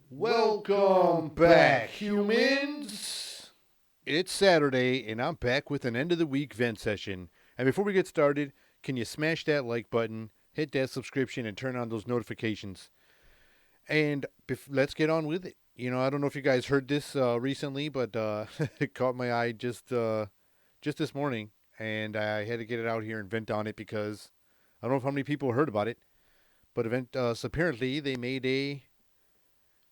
Welcome back, humans. It's Saturday, and I'm back with an end of the week vent session. And before we get started, can you smash that like button, hit that subscription, and turn on those notifications? And let's get on with it. I don't know if you guys heard this recently, but it caught my eye just this morning, and I had to get it out here and vent on it because I don't know how many people heard about it, but so apparently they made a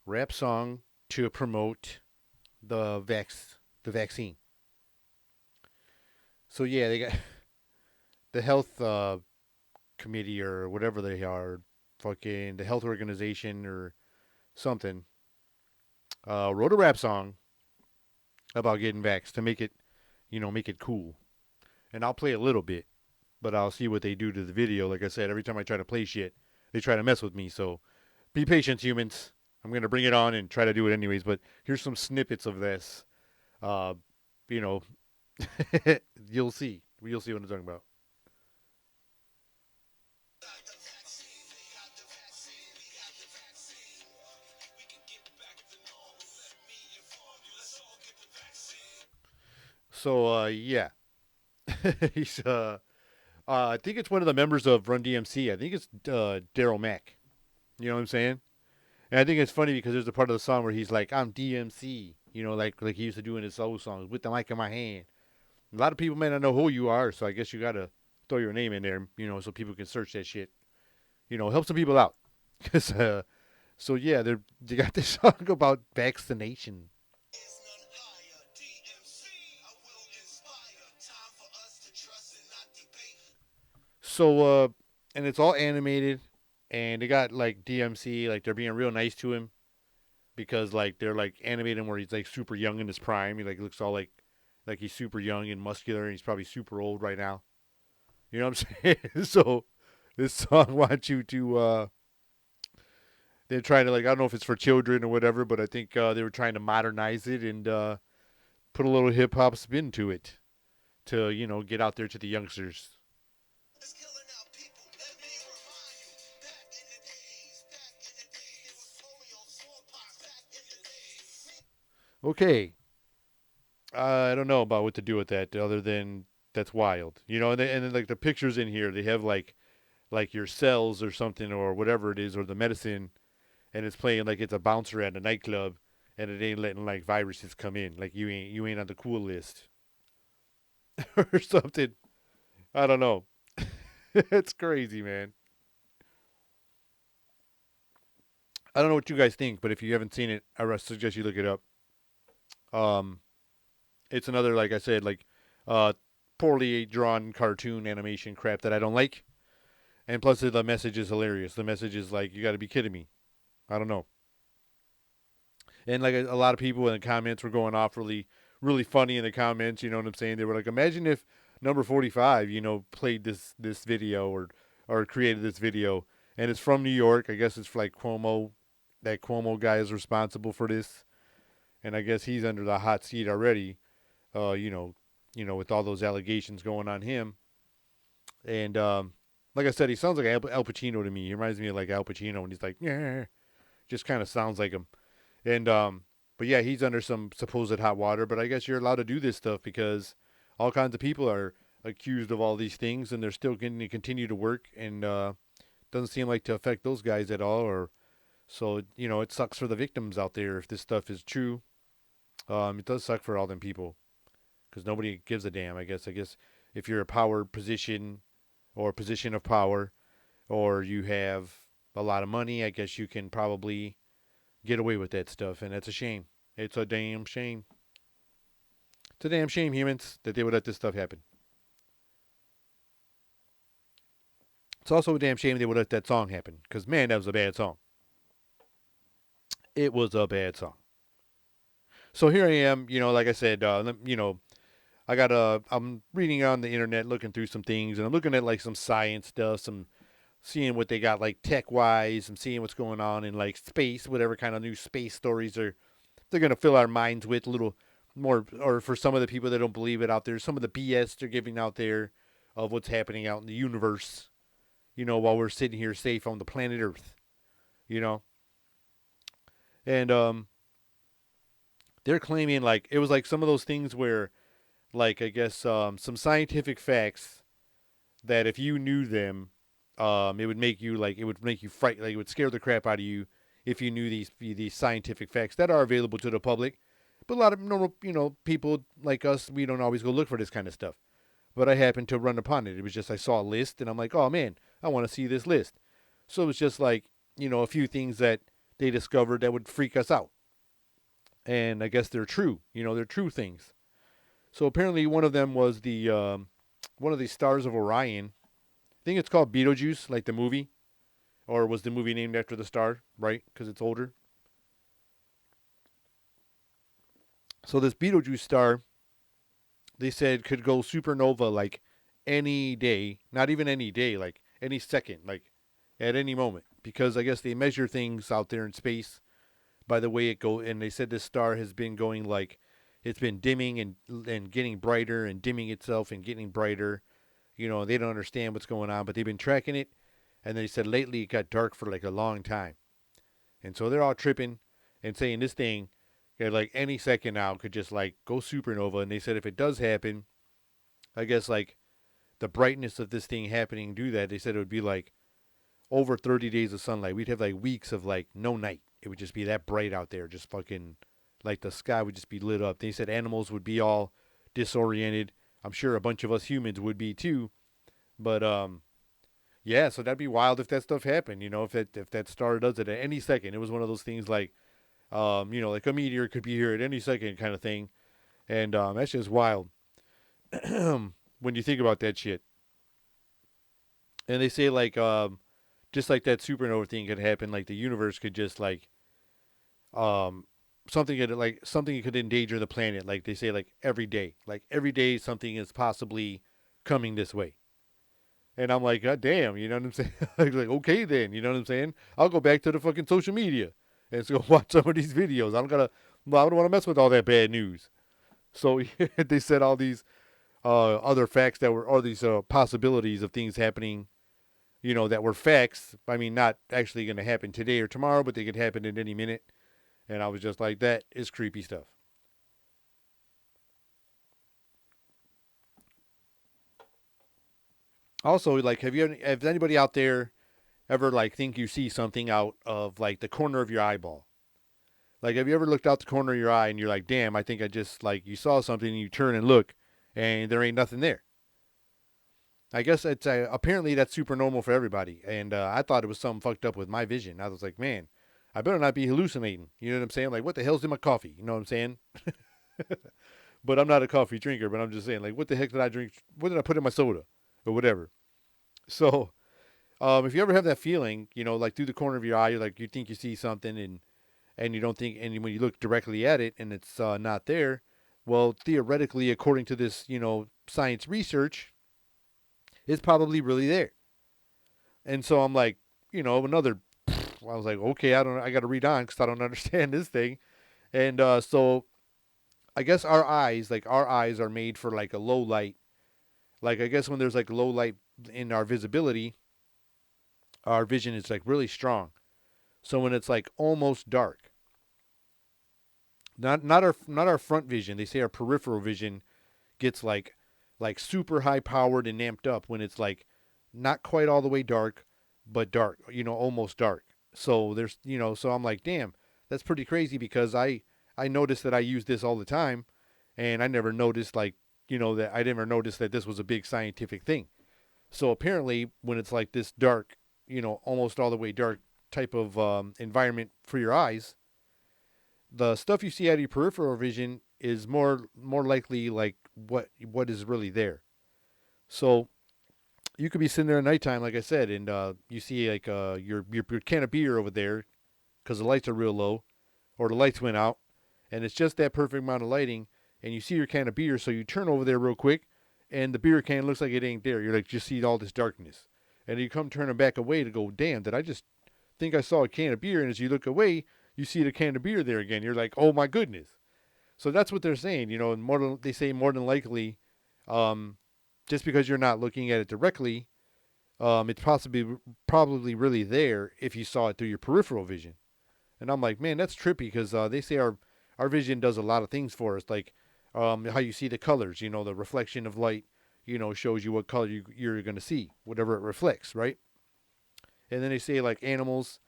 rap song to promote the vaccine. So yeah, they got the health committee or whatever they are, fucking the health organization or something, wrote a rap song about getting vaxxed to make it cool. And I'll play a little bit, but I'll see what they do to the video. Like I said, every time I try to play shit, they try to mess with me. So be patient, humans. I'm gonna bring it on and try to do it anyways. But here's some snippets of this. Uh, you know, you'll see. You'll see what I'm talking about. So yeah, he's I think it's one of the members of Run DMC. I think it's Daryl Mack. You know what I'm saying? And I think it's funny because there's a part of the song where he's like, "I'm DMC." Like he used to do in his soul songs with the mic in my hand. A lot of people may not know who you are, so I guess you gotta throw your name in there, so people can search that shit. Help some people out. 'Cause, so yeah, they got this song about vaccination. So and it's all animated, and they got like DMC, like they're being real nice to him because like they're like animating where he's like super young in his prime. He like looks all like he's super young and muscular, and he's probably super old right now. You know what I'm saying? So this song wants you to they're trying to, like, I don't know if it's for children or whatever, but I think they were trying to modernize it and put a little hip hop spin to it to get out there to the youngsters. Okay, I don't know about what to do with that other than that's wild, and then like the pictures in here, they have like your cells or something or whatever it is or the medicine, and it's playing like it's a bouncer at a nightclub, and it ain't letting like viruses come in, like you ain't on the cool list or something. I don't know. It's crazy, man. I don't know what you guys think, but if you haven't seen it, I suggest you look it up. Um, it's another, like I said, like uh, poorly drawn cartoon animation crap that I don't like. And plus, the message is hilarious. The message is like, you got to be kidding me. I don't know. And like a lot of people in the comments were going off really, really funny in the comments. You know what I'm saying? They were like, imagine if number 45, played this video or created this video, and it's from New York. I guess it's like Cuomo. That Cuomo guy is responsible for this, and I guess he's under the hot seat already. Uh, you know, with all those allegations going on him, and like I said, he sounds like Al Pacino to me. He reminds me of like Al Pacino, and he's like, yeah, just kind of sounds like him. And but yeah, he's under some supposed hot water. But I guess you're allowed to do this stuff because all kinds of people are accused of all these things, and they're still going to continue to work, and doesn't seem like to affect those guys at all. Or so it sucks for the victims out there if this stuff is true. It does suck for all them people because nobody gives a damn. I guess if you're a power position or a position of power, or you have a lot of money, I guess you can probably get away with that stuff, and that's a shame. It's a damn shame. It's a damn shame, humans, that they would let this stuff happen. It's also a damn shame they would let that song happen, because man, that was a bad song. It was a bad song. So here I am, like I said, I'm reading on the internet, looking through some things, and I'm looking at like some science stuff, some seeing what they got like tech wise. I'm seeing what's going on in like space, whatever kind of new space stories they're gonna fill our minds with, little more, or for some of the people that don't believe it out there, some of the BS they're giving out there of what's happening out in the universe, while we're sitting here safe on the planet Earth, you know? And they're claiming like it was like some of those things where, like, I guess some scientific facts that if you knew them, it would make you fright, like it would scare the crap out of you if you knew these scientific facts that are available to the public. But a lot of normal, people like us, we don't always go look for this kind of stuff. But I happened to run upon it. It was just I saw a list and I'm like, oh man, I want to see this list. So it was just like, a few things that they discovered that would freak us out. And I guess they're true. They're true things. So apparently one of them was the one of the stars of Orion. I think it's called Betelgeuse, like the movie, or was the movie named after the star, right? Because it's older. So this Betelgeuse star, they said could go supernova like any day, not even any day, like any second, like at any moment, because I guess they measure things out there in space by the way it go. And they said this star has been going like it's been dimming and getting brighter and dimming itself and getting brighter. They don't understand what's going on, but they've been tracking it. And they said lately it got dark for like a long time. And so they're all tripping and saying this thing, like any second now, could just like go supernova. And they said if it does happen, I guess like the brightness of this thing happening do that. They said it would be like over 30 days of sunlight. We'd have like weeks of like no night. It would just be that bright out there, just fucking like the sky would just be lit up. They said animals would be all disoriented. I'm sure a bunch of us humans would be too. But yeah, so that'd be wild if that stuff happened. If that star does it at any second. It was one of those things like like a meteor could be here at any second kind of thing. And that's just wild when you think about that shit. And they say like just like that supernova thing could happen, like the universe could just like um something could endanger the planet. Like they say like every day something is possibly coming this way. And I'm like, God damn, you know what I'm saying? like, okay then, you know what I'm saying? I'll go back to the fucking social media and go watch some of these videos. I don't want to mess with all that bad news. So they said all these other facts that were, all these possibilities of things happening, that were facts. I mean, not actually going to happen today or tomorrow, but they could happen at any minute. And I was just like, that is creepy stuff. Also, like, have anybody out there ever like think you see something out of like the corner of your eyeball? Like, have you ever looked out the corner of your eye and you're like, damn, I think I just like you saw something and you turn and look and there ain't nothing there. I guess it's apparently that's super normal for everybody. And I thought it was something fucked up with my vision. I was like, man, I better not be hallucinating. You know what I'm saying? Like, what the hell's in my coffee? You know what I'm saying? But I'm not a coffee drinker. But I'm just saying, like, what the heck did I drink? What did I put in my soda or whatever? So, if you ever have that feeling, like through the corner of your eye, like you think you see something and you don't think, and when you look directly at it and it's not there, well, theoretically, according to this, science research, it's probably really there. And so I'm like, another. I was like, okay, I got to read on because I don't understand this thing. And so I guess our eyes are made for like a low light. Like I guess when there's like low light in our visibility, our vision is like really strong. So when it's like almost dark, not our front vision. They say our peripheral vision gets like super high powered and amped up when it's like not quite all the way dark, but dark. Almost dark. So so I'm like, damn, that's pretty crazy because I noticed that I use this all the time, and I never noticed that I never noticed that this was a big scientific thing. So apparently, when it's like this dark, almost all the way dark type of environment for your eyes, the stuff you see out of your peripheral vision is more likely like what is really there. So you could be sitting there at nighttime, like I said, and you see like your can of beer over there because the lights are real low, or the lights went out, and it's just that perfect amount of lighting, and you see your can of beer, so you turn over there real quick, and the beer can looks like it ain't there. You're like, just see all this darkness, and you come turning back away to go, damn, did I just think I saw a can of beer? And as you look away, you see the can of beer there again. You're like, oh my goodness. So that's what they're saying. And they say more than likely, um, just because you're not looking at it directly, it's probably really there if you saw it through your peripheral vision. And I'm like, man, that's trippy because they say our vision does a lot of things for us, like how you see the colors. The reflection of light, shows you what color you're going to see, whatever it reflects, right? And then they say like animals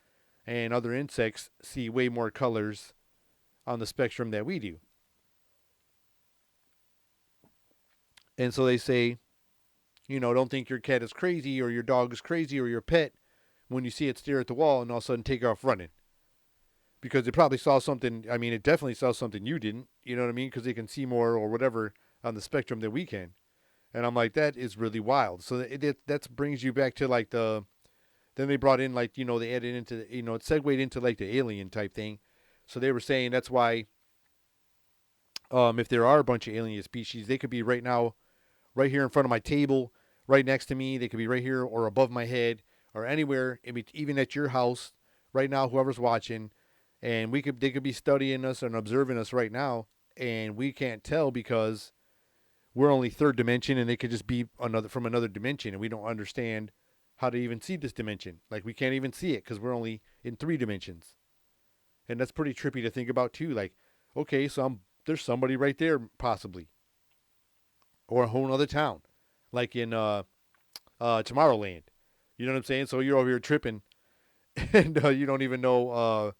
and other insects see way more colors on the spectrum that we do. And so they say, don't think your cat is crazy or your dog is crazy or your pet when you see it stare at the wall and all of a sudden take off running. Because it probably saw something. I mean, it definitely saw something you didn't. You know what I mean? Because they can see more or whatever on the spectrum that we can. And I'm like, that is really wild. So that brings you back to like the. Then they brought in like they added into it segued into like the alien type thing. So they were saying that's why. If there are a bunch of alien species, they could be right now, right here in front of my table, right next to me. They could be right here or above my head or anywhere, even at your house right now. Whoever's watching. And they could be studying us and observing us right now, and we can't tell because we're only third dimension, and they could just be from another dimension, and we don't understand how to even see this dimension. Like we can't even see it because we're only in 3 dimensions, and that's pretty trippy to think about too. Like, okay, so there's somebody right there possibly, or a whole other town, like in Tomorrowland. You know what I'm saying? So you're over here tripping, and you don't even know.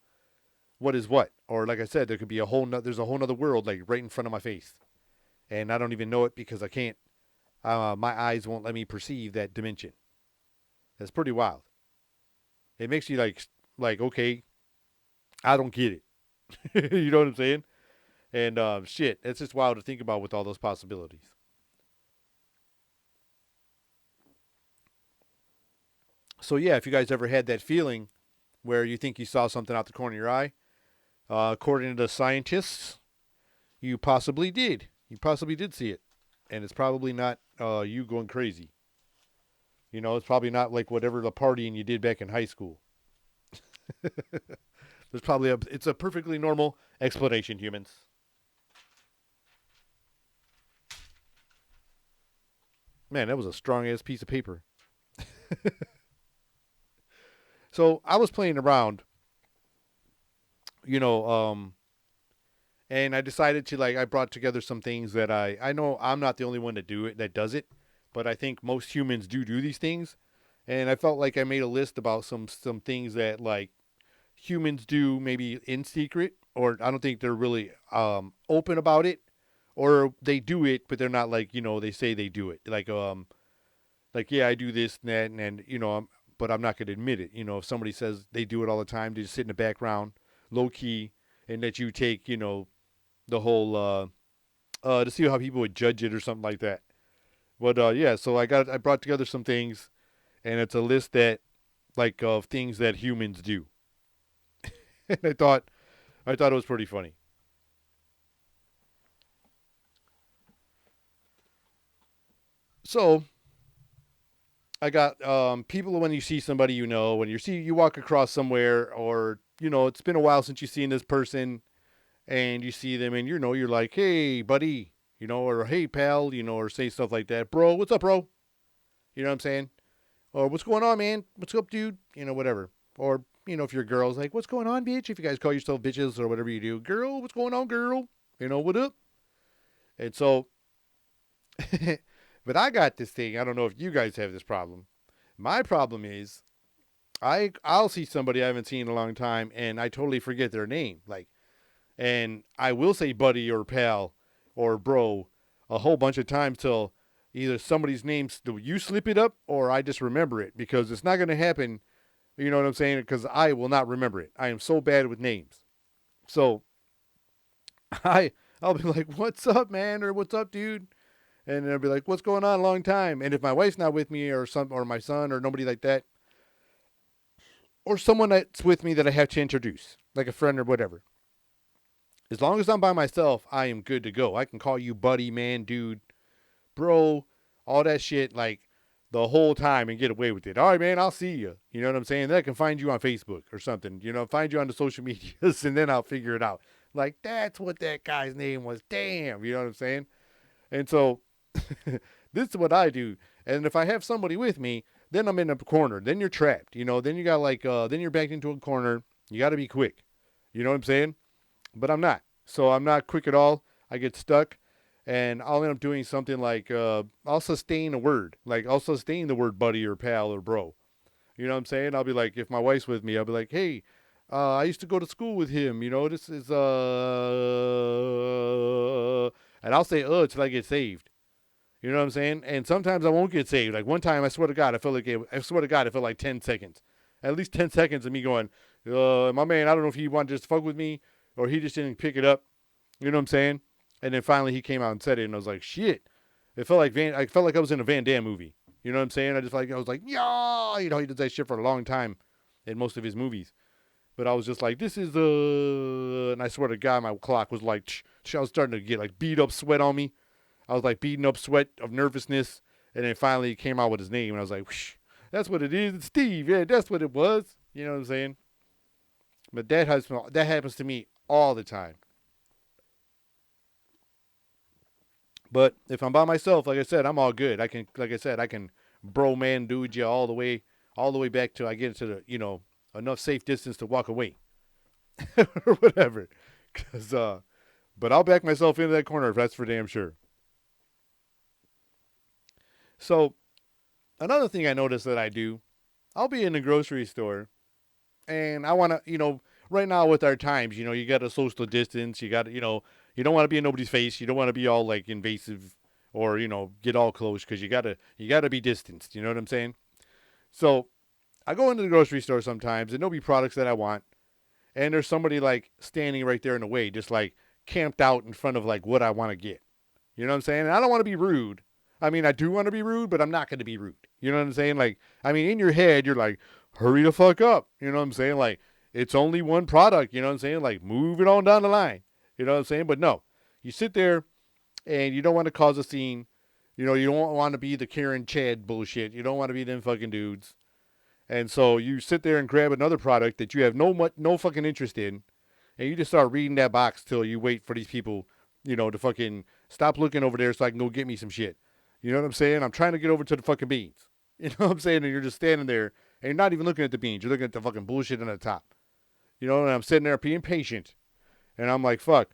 What is what, or like I said, there could be there's a whole nother world like right in front of my face, and I don't even know it because I can't. My eyes won't let me perceive that dimension. That's pretty wild. It makes you like okay, I don't get it. You know what I'm saying? And shit, it's just wild to think about with all those possibilities. So yeah, if you guys ever had that feeling where you think you saw something out the corner of your eye, according to the scientists, you possibly did. You possibly did see it. And it's probably not you going crazy. It's probably not like whatever the partying you did back in high school. It's a perfectly normal explanation, humans. Man, that was a strong ass piece of paper. So I was playing around, you know, and I decided to I brought together some things that I know I'm not the only one that does it, but I think most humans do these things, and I felt like I made a list about some things that like humans do maybe in secret, or I don't think they're really open about it, or they do it but they're not like they say they do it like yeah I do this and that and but I'm not going to admit it. If somebody says they do it all the time, they just sit in the background, low key, and that you take the whole to see how people would judge it or something like that. But yeah, so I brought together some things, and it's a list that like of things that humans do, and I thought it was pretty funny. So I got people when you see somebody when you walk across somewhere or it's been a while since you've seen this person and you see them and you're like, hey buddy, or hey pal, or say stuff like that, bro, what's up, bro? You know what I'm saying? Or what's going on, man? What's up, dude? Whatever. Or if your girl's like, what's going on, bitch? If you guys call yourself bitches or whatever you do, girl, what's going on, girl? What up? And so, but I got this thing. I don't know if you guys have this problem. My problem is I'll see somebody I haven't seen in a long time and I totally forget their name. And I will say buddy or pal or bro a whole bunch of times till either somebody's name you slip it up or I just remember it because it's not going to happen. You know what I'm saying? Because I will not remember it. I am so bad with names. So I I'll be like, "What's up, man?" or "What's up, dude?" And they'll be like, "What's going on? Long time." And if my wife's not with me, or my son, or nobody like that, or someone that's with me that I have to introduce, like a friend or whatever, as long as I'm by myself, I am good to go. I can call you buddy, man, dude, bro, all that shit, like the whole time and get away with it. All right, man, I'll see you. You know what I'm saying? Then I can find you on Facebook or something. Find you on the social medias, and then I'll figure it out. Like, that's what that guy's name was. Damn, you know what I'm saying? And so this is what I do. And if I have somebody with me, then I'm in a corner. Then you're trapped. Then you got like then you're backed into a corner. You got to be quick. You know what I'm saying? But I'm not. So I'm not quick at all. I get stuck, and I'll end up doing something like I'll sustain a word. Like I'll sustain the word buddy or pal or bro. You know what I'm saying? I'll be like, if my wife's with me, I'll be like, hey, I used to go to school with him. This is and I'll say till I get saved. You know what I'm saying? And sometimes I won't get saved. Like one time, I swear to God, I swear to God, it felt like 10 seconds. At least 10 seconds of me going, my man, I don't know if he wanted to just fuck with me or he just didn't pick it up. You know what I'm saying? And then finally he came out and said it, and I was like, shit. I felt like I was in a Van Damme movie. You know what I'm saying? I was like, yeah, he does that shit for a long time in most of his movies. But I was just like, this is and I swear to God, my clock was like, I was starting to get like beat up sweat on me. I was like beating up sweat of nervousness. And then finally he came out with his name, and I was like, whoosh, that's what it is. It's Steve. Yeah, that's what it was. You know what I'm saying? But that happens to me all the time. But if I'm by myself, like I said, I'm all good. I can bro man dude you all the way back till I get into the, enough safe distance to walk away or whatever. But I'll back myself into that corner if that's for damn sure. So another thing I notice that I do, I'll be in the grocery store and I want to, right now with our times, you got to social distance. You got to, you don't want to be in nobody's face. You don't want to be all like invasive or, get all close because you got to be distanced. You know what I'm saying? So I go into the grocery store sometimes and there'll be products that I want. And there's somebody like standing right there in the way, just like camped out in front of like what I want to get. You know what I'm saying? And I don't want to be rude. I mean, I do want to be rude, but I'm not going to be rude. You know what I'm saying? Like, I mean, in your head, you're like, hurry the fuck up. You know what I'm saying? Like, it's only one product. You know what I'm saying? Like, move it on down the line. You know what I'm saying? But no, you sit there and you don't want to cause a scene. You don't want to be the Karen Chad bullshit. You don't want to be them fucking dudes. And so you sit there and grab another product that you have no fucking interest in, and you just start reading that box till you wait for these people, to fucking stop looking over there so I can go get me some shit. You know what I'm saying? I'm trying to get over to the fucking beans. You know what I'm saying? And you're just standing there and you're not even looking at the beans. You're looking at the fucking bullshit on the top. And I'm sitting there being patient. And I'm like, fuck.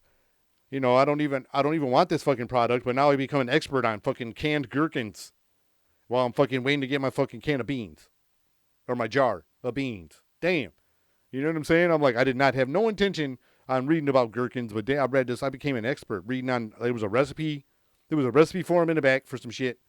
I don't even want this fucking product, but now I become an expert on fucking canned gherkins while I'm fucking waiting to get my fucking can of beans. Or my jar of beans. Damn. You know what I'm saying? I'm like, I did not have no intention on reading about gherkins, but I read this. I became an expert reading on, there was a recipe. There was a recipe form in the back for some shit.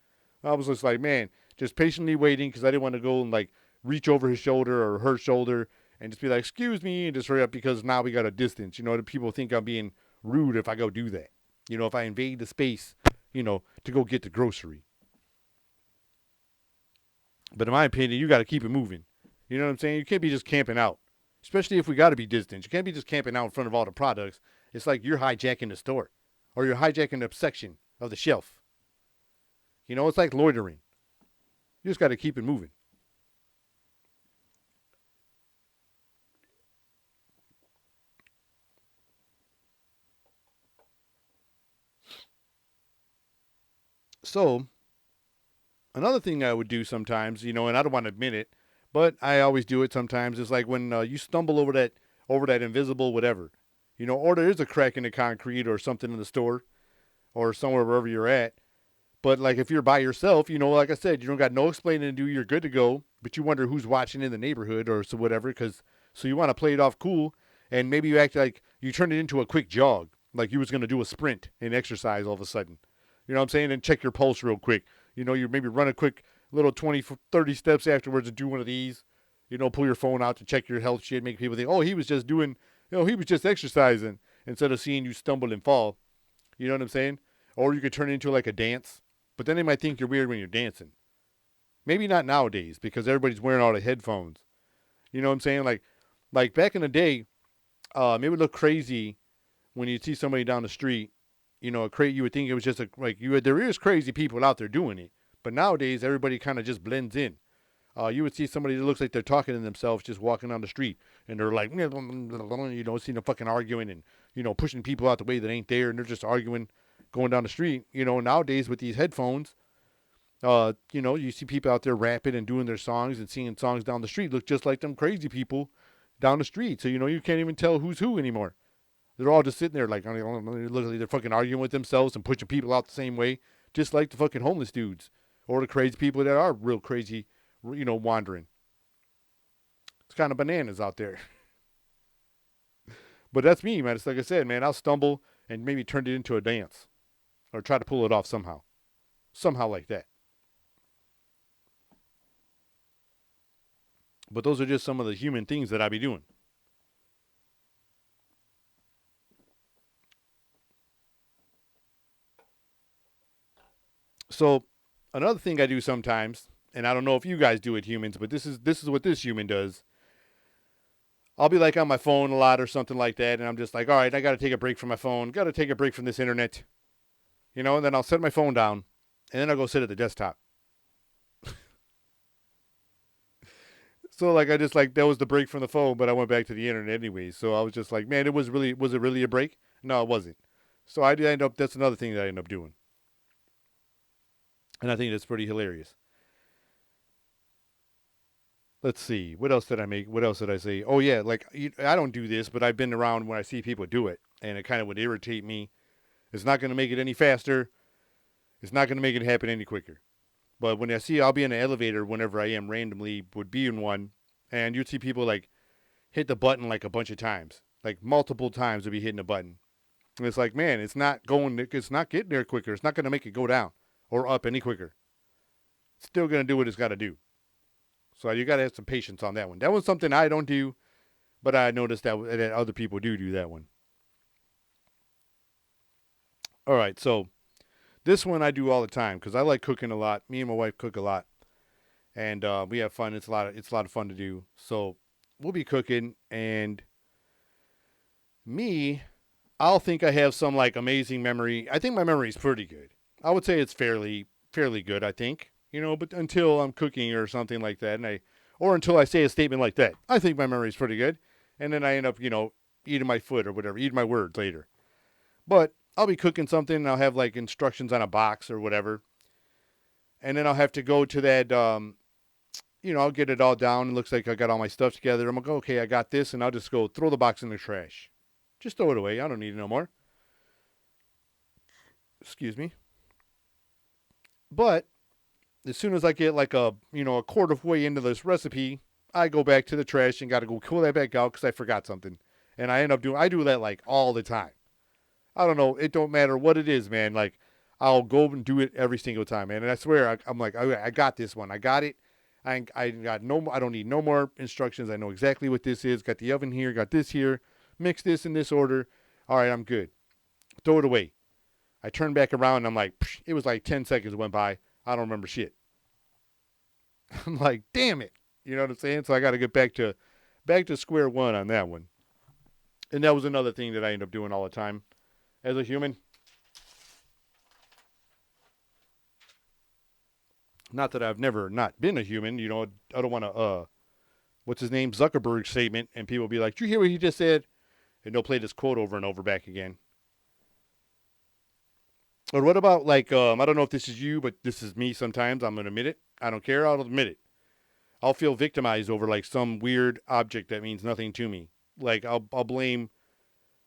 I was just like, man, just patiently waiting because I didn't want to go and like reach over his shoulder or her shoulder and just be like, excuse me, and just hurry up because now we got a distance. The people think I'm being rude if I go do that. If I invade the space, to go get the grocery. But in my opinion, you got to keep it moving. You know what I'm saying? You can't be just camping out, especially if we got to be distant. You can't be just camping out in front of all the products. It's like you're hijacking the store or you're hijacking the section of the shelf. It's like loitering. You just got to keep it moving. So, another thing I would do sometimes, and I don't want to admit it, but I always do it sometimes. It's like when you stumble over that invisible whatever, or there is a crack in the concrete or something in the store or somewhere wherever you're at. But like if you're by yourself, like I said, you don't got no explaining to do. You're good to go, but you wonder who's watching in the neighborhood or so whatever. So you want to play it off cool, and maybe you act like you turn it into a quick jog, like you was gonna do a sprint and exercise all of a sudden. You know what I'm saying? And check your pulse real quick. You maybe run a quick little 20, 30 steps afterwards and do one of these. Pull your phone out to check your health shit, make people think, oh, he was just doing, he was just exercising instead of seeing you stumble and fall. You know what I'm saying? Or you could turn it into like a dance, but then they might think you're weird when you're dancing. Maybe not nowadays because everybody's wearing all the headphones. You know what I'm saying? Like back in the day, it would look crazy when you see somebody down the street. You would think it was just there is crazy people out there doing it, but nowadays everybody kind of just blends in. you would see somebody that looks like they're talking to themselves just walking down the street, and they're like, you know, seeing them fucking arguing and, you know, pushing people out the way that ain't there, and they're just arguing, going down the street. You know, nowadays with these headphones, you know, you see people out there rapping and doing their songs and singing songs down the street, look just like them crazy people down the street. So, you know, you can't even tell who's who anymore. They're all just sitting there like, look like they're fucking arguing with themselves and pushing people out the same way, just like the fucking homeless dudes or the crazy people that are real crazy, you know, wandering. It's kind of bananas out there. But that's me, man. It's like I said, man, I'll stumble and maybe turn it into a dance or try to pull it off somehow. Somehow like that. But those are just some of the human things that I be doing. So another thing I do sometimes, and I don't know if you guys do it, humans, but this is what this human does. I'll be like on my phone a lot or something like that, and I'm just like, all right, I got to take a break from my phone, got to take a break from this internet, you know. And then I'll set my phone down, and then I'll go sit at the desktop. So like I just like that was the break from the phone, but I went back to the internet anyway. So I was just like, man, was it really a break? No, it wasn't. So I did end up. That's another thing that I end up doing, and I think that's pretty hilarious. Let's see. What else did I make? What else did I say? Oh yeah, like I don't do this, but I've been around when I see people do it, and it kind of would irritate me. It's not going to make it any faster. It's not going to make it happen any quicker. But when I see, I'll be in an elevator whenever I am randomly would be in one, and you'd see people like hit the button like a bunch of times, like multiple times they'll be hitting the button. And it's like, man, it's not getting there quicker. It's not going to make it go down or up any quicker. It's still going to do what it's got to do. So you got to have some patience on that one. That one's something I don't do, but I noticed that other people do that one. All right, so this one I do all the time because I like cooking a lot. Me and my wife cook a lot, and we have fun. It's a lot of fun to do. So we'll be cooking, and me, I'll think I have some like amazing memory. I think my memory is pretty good. I would say it's fairly good. I think, you know, but until I'm cooking or something like that, or until I say a statement like that, I think my memory is pretty good, and then I end up, you know, eating my foot or whatever, eating my words later. But I'll be cooking something, and I'll have like instructions on a box or whatever, and then I'll have to go to that. You know, I'll get it all down. It looks like I got all my stuff together. I'm gonna go, okay, I got this, and I'll just go throw the box in the trash. Just throw it away. I don't need it no more. Excuse me. But as soon as I get like a quarter of way into this recipe, I go back to the trash and got to go pull that back out because I forgot something. And I do that like all the time. I don't know. It don't matter what it is, man. Like I'll go and do it every single time, man. And I swear, I'm like, I got this one. I got it. I got no. I don't need no more instructions. I know exactly what this is. Got the oven here. Got this here. Mix this in this order. All right, I'm good. Throw it away. I turn back around and I'm like, it was like 10 seconds went by. I don't remember shit. I'm like, damn it. You know what I'm saying? So I got to get back to square one on that one. And that was another thing that I end up doing all the time as a human. Not that I've never not been a human. You know, I don't want to, what's his name? Zuckerberg statement. And people be like, did you hear what he just said? And they'll play this quote over and over back again. Or what about like, I don't know if this is you, but this is me sometimes. I'm going to admit it. I don't care. I'll admit it. I'll feel victimized over like some weird object that means nothing to me. Like I'll blame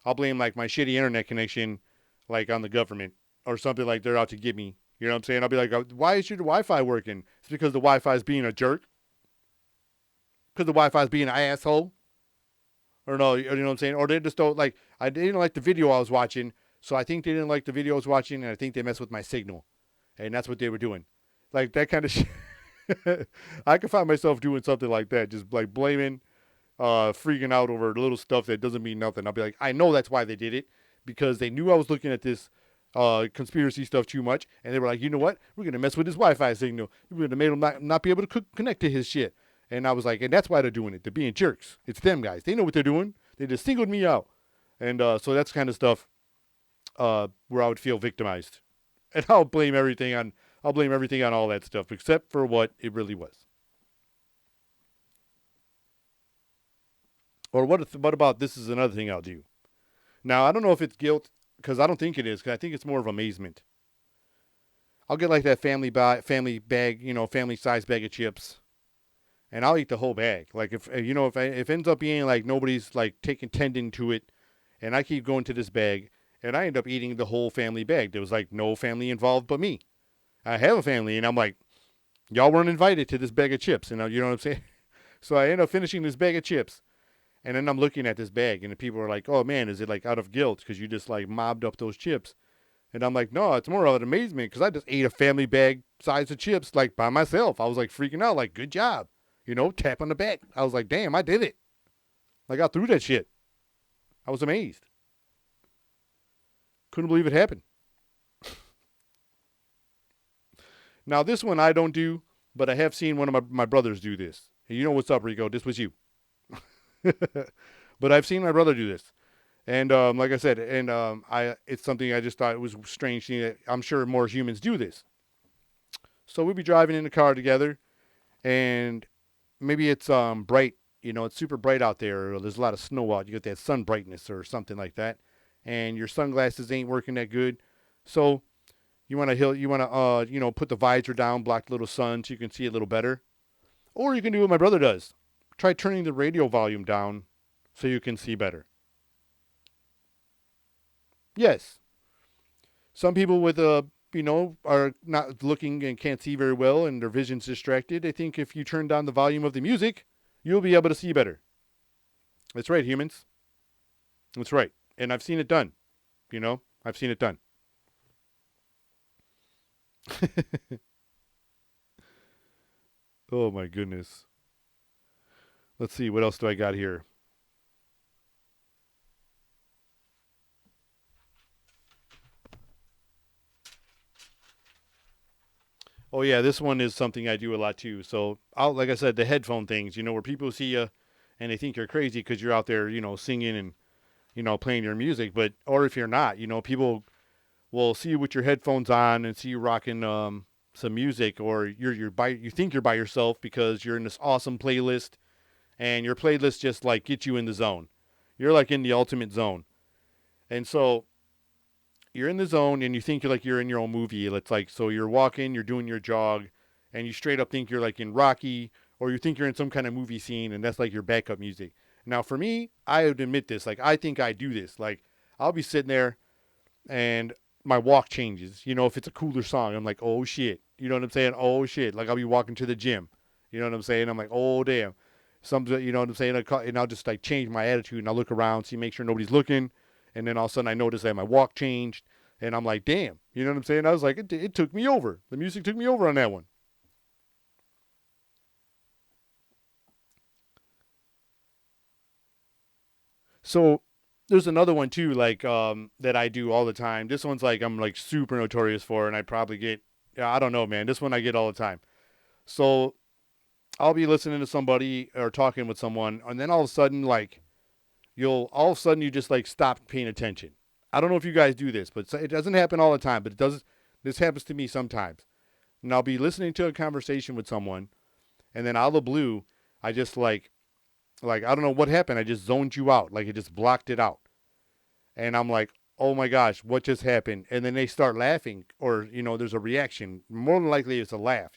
like my shitty internet connection like on the government or something like they're out to get me. You know what I'm saying? I'll be like, why is your Wi-Fi working? It's because the Wi-Fi is being a jerk. Because the Wi-Fi is being an asshole. Or no, you know what I'm saying? Or they just don't like, I didn't like the video I was watching. So I think they didn't like the video I was watching. And I think they messed with my signal. And that's what they were doing. Like that kind of shit. I can find myself doing something like that. Just like blaming, freaking out over little stuff that doesn't mean nothing. I'll be like, I know that's why they did it. Because they knew I was looking at this conspiracy stuff too much. And they were like, you know what? We're going to mess with his Wi-Fi signal. We're going to make him not be able to connect to his shit. And I was like, and that's why they're doing it. They're being jerks. It's them guys. They know what they're doing. They just singled me out. And so that's kind of stuff where I would feel victimized. And I'll blame everything on all that stuff except for what it really was. Or what about this is another thing I'll do. Now, I don't know if it's guilt, because I don't think it is, because I think it's more of amazement. I'll get like that family bag, family size bag of chips, and I'll eat the whole bag. Like if it ends up being like nobody's like taking tendon to it, and I keep going to this bag, and I end up eating the whole family bag. There was like no family involved but me. I have a family, and I'm like, y'all weren't invited to this bag of chips, and you know what I'm saying? So I end up finishing this bag of chips, and then I'm looking at this bag, and the people are like, "Oh man, is it like out of guilt because you just like mobbed up those chips?" And I'm like, "No, it's more of an amazement because I just ate a family bag size of chips like by myself. I was like freaking out, like, good job, tap on the back. I was like, damn, I did it. I got through that shit. I was amazed. Couldn't believe it happened." Now this one I don't do, but I have seen one of my brothers do this. And you know what's up, Rico? This was you. But I've seen my brother do this. And like I said, and it's something I just thought it was strange. That I'm sure more humans do this. So we'd be driving in the car together, and maybe it's bright. It's super bright out there, or there's a lot of snow out. You get that sun brightness or something like that, and your sunglasses ain't working that good. So you want to put the visor down, block the little sun, so you can see a little better. Or you can do what my brother does. Try turning the radio volume down so you can see better. Yes, some people with are not looking and can't see very well and their vision's distracted. They think if you turn down the volume of the music, you'll be able to see better. That's right, humans. That's right. And I've seen it done. I've seen it done. Oh my goodness. Let's see, what else do I got here? Oh yeah, this one is something I do a lot too. So like I said, the headphone things, where people see you and they think you're crazy because you're out there, singing and playing your music. But or if you're not, people will see you with your headphones on and see you rocking some music, or you think you're by yourself because you're in this awesome playlist, and your playlist just like gets you in the zone. You're like in the ultimate zone, and so you're in the zone and you think you're in your own movie. It's like, so you're walking, you're doing your jog, and you straight up think you're like in Rocky, or you think you're in some kind of movie scene, and that's like your backup music. Now for me, I would admit this, like I think I do this. Like I'll be sitting there and my walk changes. If it's a cooler song, I'm like, oh shit. You know what I'm saying? Oh shit. Like I'll be walking to the gym. You know what I'm saying? I'm like, oh damn. You know what I'm saying? And I'll just like change my attitude and I'll look around, see, make sure nobody's looking. And then all of a sudden I notice that my walk changed, and I'm like, damn. You know what I'm saying? I was like, it took me over. The music took me over on that one. So there's another one too, like that I do all the time. This one's like I'm like super notorious for, and I probably get, yeah, I don't know, man. This one I get all the time. So I'll be listening to somebody or talking with someone, and then all of a sudden, like all of a sudden you just like stop paying attention. I don't know if you guys do this, but it doesn't happen all the time. But it does. This happens to me sometimes, and I'll be listening to a conversation with someone, and then out of the blue, I just like I don't know what happened. I just zoned you out, like it just blocked it out, and I'm like, oh my gosh, what just happened? And then they start laughing, or there's a reaction. More than likely, it's a laugh.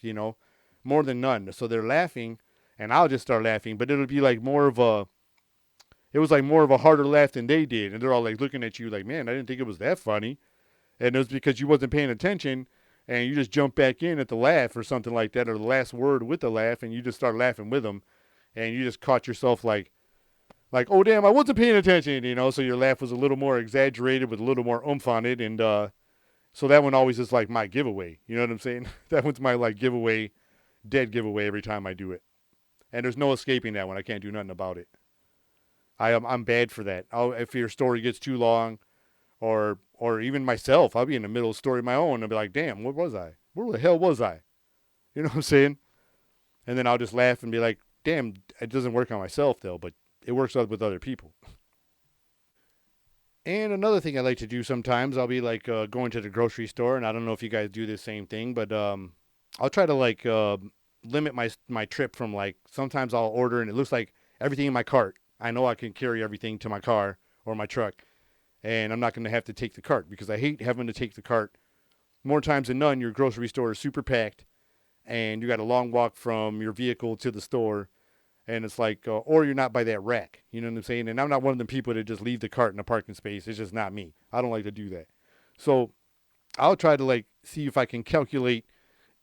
More than none. So they're laughing, and I'll just start laughing, but it'll be like more of a. It was like more of a harder laugh than they did, and they're all like looking at you like, man, I didn't think it was that funny, and it was because you wasn't paying attention, and you just jump back in at the laugh or something like that, or the last word with the laugh, and you just start laughing with them, and you just caught yourself like, oh damn, I wasn't paying attention, so your laugh was a little more exaggerated with a little more oomph on it, and so that one always is like my giveaway. You know what I'm saying? That one's my like giveaway, dead giveaway every time I do it, and there's no escaping that one. I can't do nothing about it. I'm bad for that. If your story gets too long, or even myself, I'll be in the middle of a story of my own and I'll be like, damn, what was I? Where the hell was I? You know what I'm saying? And then I'll just laugh and be like, damn, it doesn't work on myself though, but it works out with other people. And another thing I like to do sometimes, I'll be like going to the grocery store, and I don't know if you guys do the same thing, but I'll try to like limit my trip from like sometimes I'll order and it looks like everything in my cart I know I can carry everything to my car or my truck, and I'm not going to have to take the cart because I hate having to take the cart. More times than none, your grocery store is super packed, and you got a long walk from your vehicle to the store, and it's like, or you're not by that rack. You know what I'm saying? And I'm not one of them people that just leave the cart in a parking space. It's just not me. I don't like to do that. So I'll try to like see if I can calculate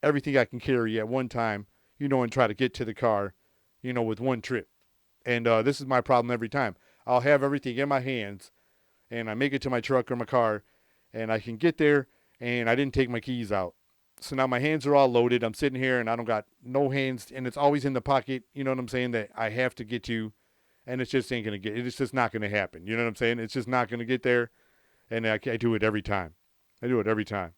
everything I can carry at one time, and try to get to the car, with one trip. And this is my problem every time. I'll have everything in my hands, and I make it to my truck or my car, and I can get there, and I didn't take my keys out. So now my hands are all loaded. I'm sitting here, and I don't got no hands, and it's always in the pocket. You know what I'm saying? That I have to get to, and it's just ain't gonna get. It's just not gonna happen. You know what I'm saying? It's just not gonna get there, and I do it every time. I do it every time.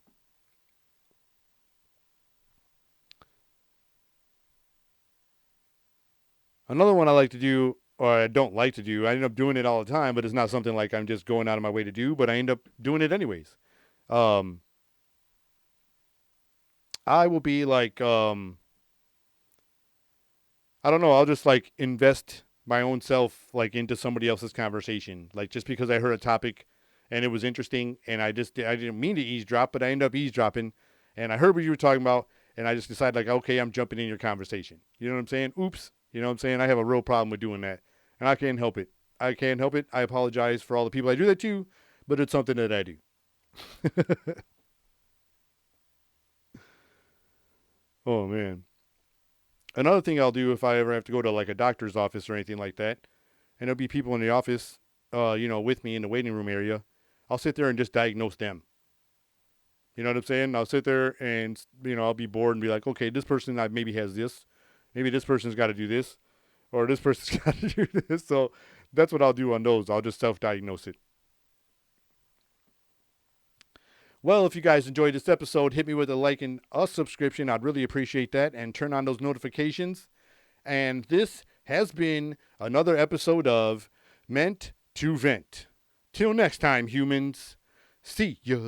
Another one I like to do, or I don't like to do, I end up doing it all the time, but it's not something like I'm just going out of my way to do, but I end up doing it anyways. Um, I will be like, I don't know, I'll just like invest my own self like into somebody else's conversation, like just because I heard a topic and it was interesting, and I didn't mean to eavesdrop, but I end up eavesdropping, and I heard what you were talking about, and I just decided like, okay, I'm jumping in your conversation. You know what I'm saying? Oops. You know what I'm saying? I have a real problem with doing that, and I can't help it. I can't help it. I apologize for all the people I do that to, but it's something that I do. Oh man. Another thing I'll do if I ever have to go to like a doctor's office or anything like that, and there'll be people in the office, with me in the waiting room area, I'll sit there and just diagnose them. You know what I'm saying? I'll sit there and I'll be bored and be like, okay, this person maybe has this, maybe this person's got to do this, or this person's got to do this. So that's what I'll do on those. I'll just self-diagnose it. Well, if you guys enjoyed this episode, hit me with a like and a subscription. I'd really appreciate that, and turn on those notifications. And this has been another episode of Meant to Vent. Till next time, humans. See ya.